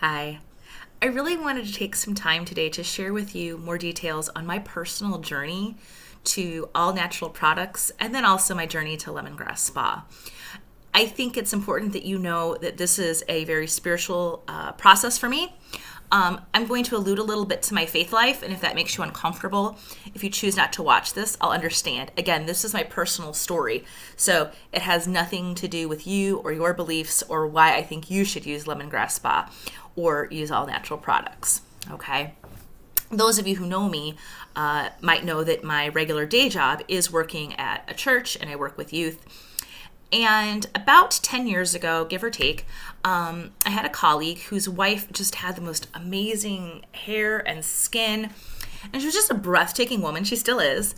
Hi. I really wanted to take some time today to share with you more details on my personal journey to all natural products and then also my journey to Lemongrass Spa. I think it's important that you know that this is a very spiritual process for me. I'm going to allude a little bit to my faith life, and if that makes you uncomfortable, if you choose not to watch this, I'll understand. Again, this is my personal story, so it has nothing to do with you or your beliefs or why I think you should use Lemongrass Spa or use all natural products, okay? Those of you who know me might know that my regular day job is working at a church, and I work with youth. And about 10 years ago, give or take, I had a colleague whose wife just had the most amazing hair and skin. And she was just a breathtaking woman. She still is.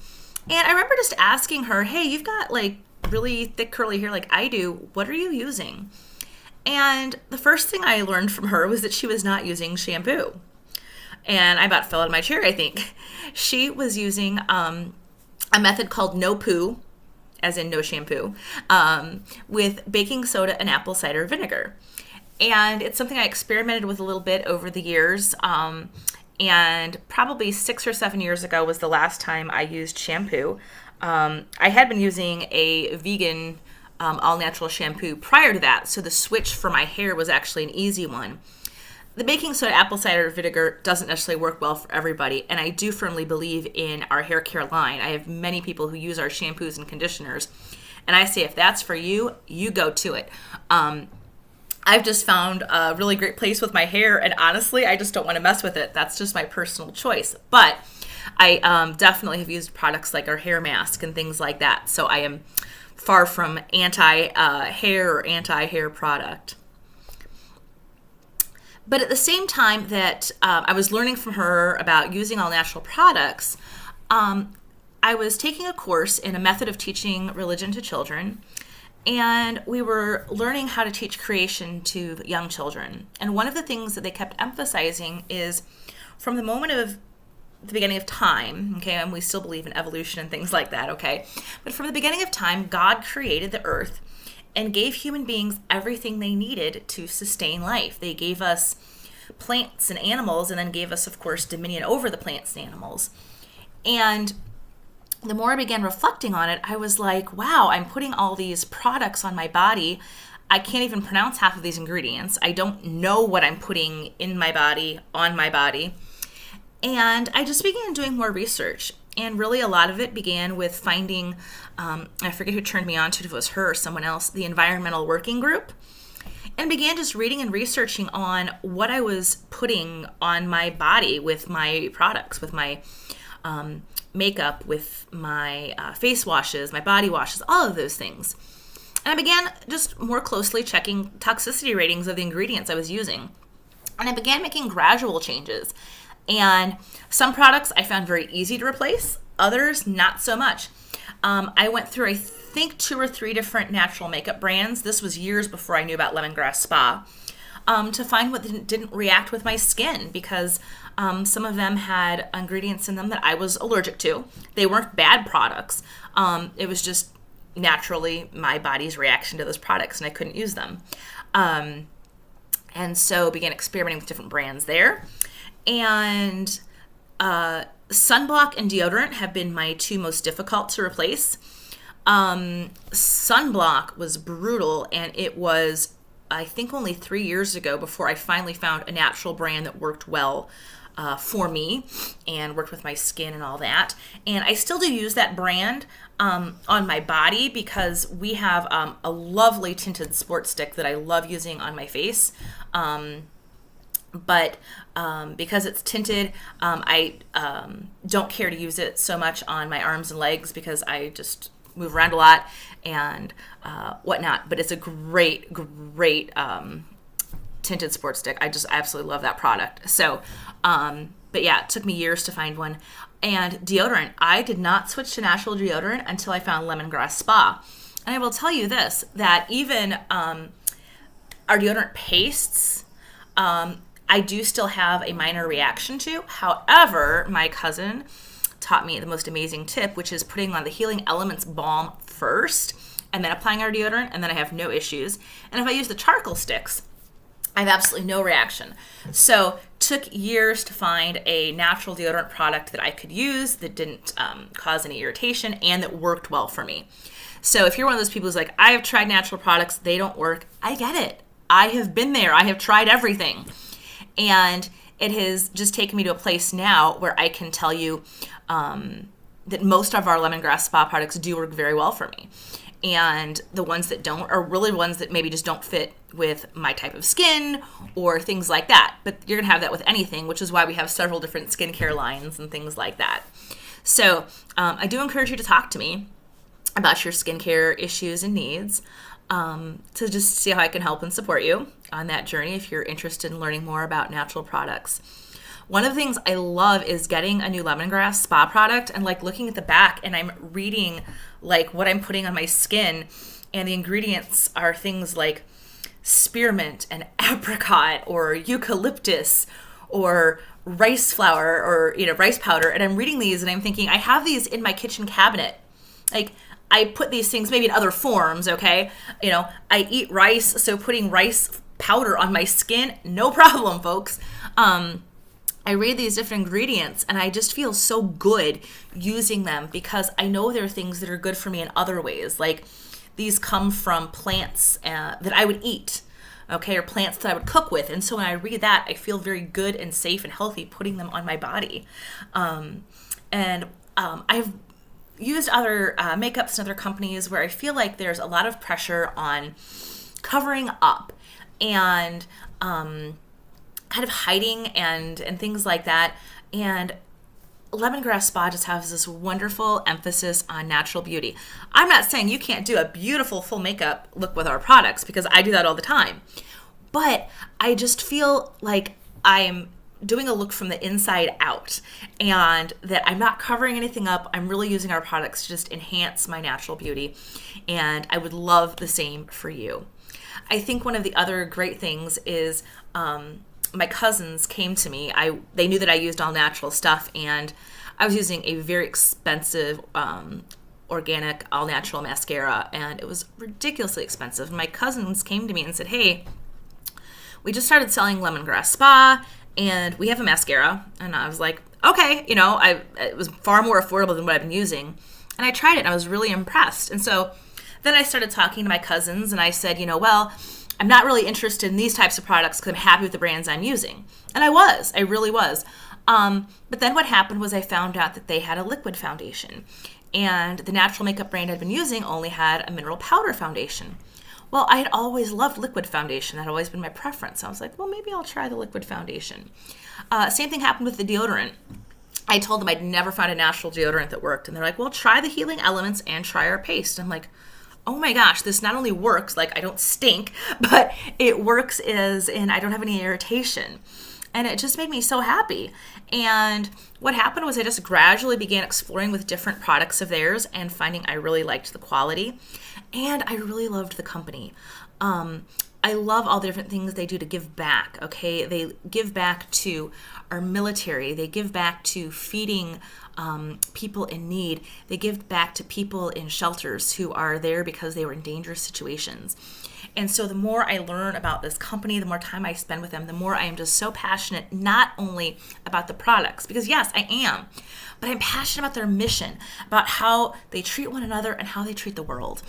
And I remember just asking her, hey, you've got like really thick curly hair like I do. What are you using? And the first thing I learned from her was that she was not using shampoo. And I about fell out of my chair, I think. She was using a method called no poo, as in no shampoo, with baking soda and apple cider vinegar. And it's something I experimented with a little bit over the years. And probably 6 or 7 years ago was the last time I used shampoo. I had been using a vegan all-natural shampoo prior to that, so the switch for my hair was actually an easy one. The baking soda apple cider vinegar doesn't necessarily work well for everybody, and I do firmly believe in our hair care line. I have many people who use our shampoos and conditioners, and I say if that's for you, you go to it. I've just found a really great place with my hair, and honestly, I just don't want to mess with it. That's just my personal choice. But I definitely have used products like our hair mask and things like that, so I am far from anti-hair or anti-hair product. But at the same time that I was learning from her about using all natural products, I was taking a course in a method of teaching religion to children, and we were learning how to teach creation to young children. And one of the things that they kept emphasizing is from the moment of the beginning of time, okay, and we still believe in evolution and things like that, okay, but from the beginning of time, God created the earth and gave human beings everything they needed to sustain life. They gave us plants and animals, and then gave us, of course, dominion over the plants and animals. And the more I began reflecting on it, I was like, wow, I'm putting all these products on my body. I can't even pronounce half of these ingredients. I don't know what I'm putting in my body, on my body. And I just began doing more research. And really a lot of it began with finding, I forget who turned me on to, if it was her or someone else, the Environmental Working Group, and began just reading and researching on what I was putting on my body with my products, with my makeup, with my face washes, my body washes, all of those things. And I began just more closely checking toxicity ratings of the ingredients I was using. And I began making gradual changes. And some products I found very easy to replace, others not so much. I went through, I think, 2 or 3 different natural makeup brands. This was years before I knew about Lemongrass Spa, to find what didn't react with my skin, because some of them had ingredients in them that I was allergic to. They weren't bad products. It was just naturally my body's reaction to those products, and I couldn't use them. And so began experimenting with different brands there. And sunblock and deodorant have been my 2 most difficult to replace. Sunblock was brutal, and it was, I think, only 3 years ago before I finally found a natural brand that worked well for me and worked with my skin and all that. And I still do use that brand on my body because we have a lovely tinted sports stick that I love using on my face. But because it's tinted, I don't care to use it so much on my arms and legs because I just move around a lot and whatnot. But it's a great tinted sports stick. I just absolutely love that product. So, but yeah, it took me years to find one. And deodorant, I did not switch to natural deodorant until I found Lemongrass Spa. And I will tell you this, that even our deodorant pastes, I do still have a minor reaction to. However, my cousin taught me the most amazing tip, which is putting on the Healing Elements balm first and then applying our deodorant, and then I have no issues. And if I use the charcoal sticks, I have absolutely no reaction. So took years to find a natural deodorant product that I could use that didn't cause any irritation and that worked well for me. So if you're one of those people who's like, I have tried natural products, they don't work, I get it. I have been there. I have tried everything. And it has just taken me to a place now where I can tell you that most of our Lemongrass Spa products do work very well for me. And the ones that don't are really ones that maybe just don't fit with my type of skin or things like that. But you're going to have that with anything, which is why we have several different skincare lines and things like that. So I do encourage you to talk to me about your skincare issues and needs, to just see how I can help and support you on that journey if you're interested in learning more about natural products. One of the things I love is getting a new Lemongrass Spa product and like looking at the back and I'm reading like what I'm putting on my skin, and the ingredients are things like spearmint and apricot or eucalyptus or rice flour or rice powder, and I'm reading these and I'm thinking I have these in my kitchen cabinet. Like I put these things maybe in other forms, okay? I eat rice, so putting rice powder on my skin, no problem, folks. I read these different ingredients and I just feel so good using them because I know there are things that are good for me in other ways. Like these come from plants that I would eat, okay, or plants that I would cook with. And so when I read that, I feel very good and safe and healthy putting them on my body. I've used other makeups and other companies where I feel like there's a lot of pressure on covering up and kind of hiding and things like that. And Lemongrass Spa just has this wonderful emphasis on natural beauty. I'm not saying you can't do a beautiful full makeup look with our products because I do that all the time. But I just feel like I'm doing a look from the inside out and that I'm not covering anything up. I'm really using our products to just enhance my natural beauty. And I would love the same for you. I think one of the other great things is my cousins came to me. They knew that I used all natural stuff, and I was using a very expensive organic all natural mascara, and it was ridiculously expensive. My cousins came to me and said, hey, we just started selling Lemongrass Spa and we have a mascara. And I was like, okay, it was far more affordable than what I've been using. And I tried it and I was really impressed. And so then I started talking to my cousins and I said, well, I'm not really interested in these types of products because I'm happy with the brands I'm using. And I really was. But then what happened was I found out that they had a liquid foundation. And the natural makeup brand I'd been using only had a mineral powder foundation. Well, I had always loved liquid foundation. That had always been my preference. So I was like, well, maybe I'll try the liquid foundation. Same thing happened with the deodorant. I told them I'd never found a natural deodorant that worked. And they're like, well, try the Healing Elements and try our paste. I'm like, oh my gosh, this not only works, like I don't stink, but it works as in I don't have any irritation. And it just made me so happy. And what happened was I just gradually began exploring with different products of theirs and finding I really liked the quality. And I really loved the company. I love all the different things they do to give back, okay? They give back to our military. They give back to feeding people in need. They give back to people in shelters who are there because they were in dangerous situations. And so the more I learn about this company, the more time I spend with them, the more I am just so passionate, not only about the products, because yes, I am, but I'm passionate about their mission, about how they treat one another and how they treat the world.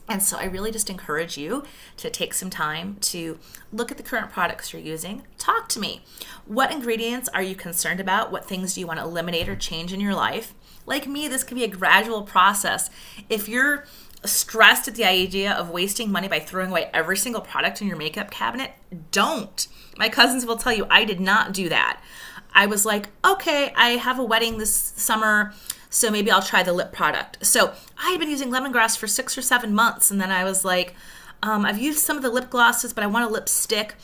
And so I really just encourage you to take some time to look at the current products you're using. Talk to me. What ingredients are you concerned about? What things do you want to eliminate or change in your life? Like me, this can be a gradual process. If you're stressed at the idea of wasting money by throwing away every single product in your makeup cabinet, don't. My cousins will tell you I did not do that. I was like, okay, I have a wedding this summer, so maybe I'll try the lip product. So I had been using lemongrass for 6 or 7 months, and then I was like, I've used some of the lip glosses, but I want a lipstick.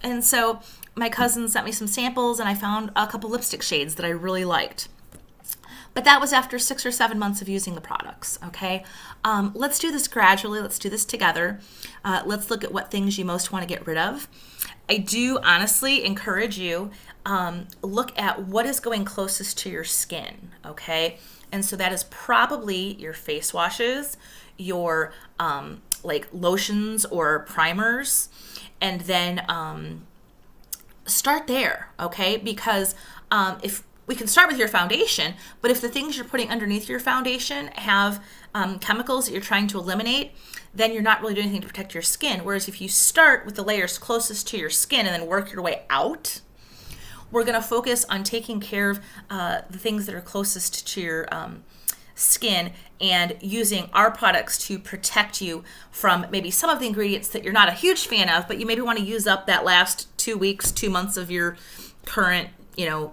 And so my cousin sent me some samples, and I found a couple lipstick shades that I really liked. But that was after 6 or 7 months of using the products, okay? Let's do this gradually. Let's do this together. Let's look at what things you most want to get rid of. I do honestly encourage you, look at what is going closest to your skin, okay? And so that is probably your face washes, your like lotions or primers, and then start there, okay? Because if we can start with your foundation, but if the things you're putting underneath your foundation have chemicals that you're trying to eliminate, then you're not really doing anything to protect your skin. Whereas if you start with the layers closest to your skin and then work your way out, we're going to focus on taking care of the things that are closest to your skin and using our products to protect you from maybe some of the ingredients that you're not a huge fan of, but you maybe want to use up that last 2 weeks, 2 months of your current,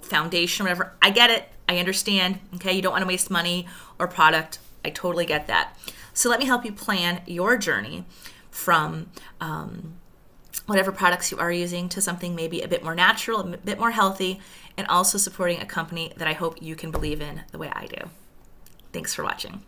foundation, whatever. I get it. I understand. Okay. You don't want to waste money or product. I totally get that. So let me help you plan your journey from whatever products you are using to something maybe a bit more natural, a bit more healthy, and also supporting a company that I hope you can believe in the way I do. Thanks for watching.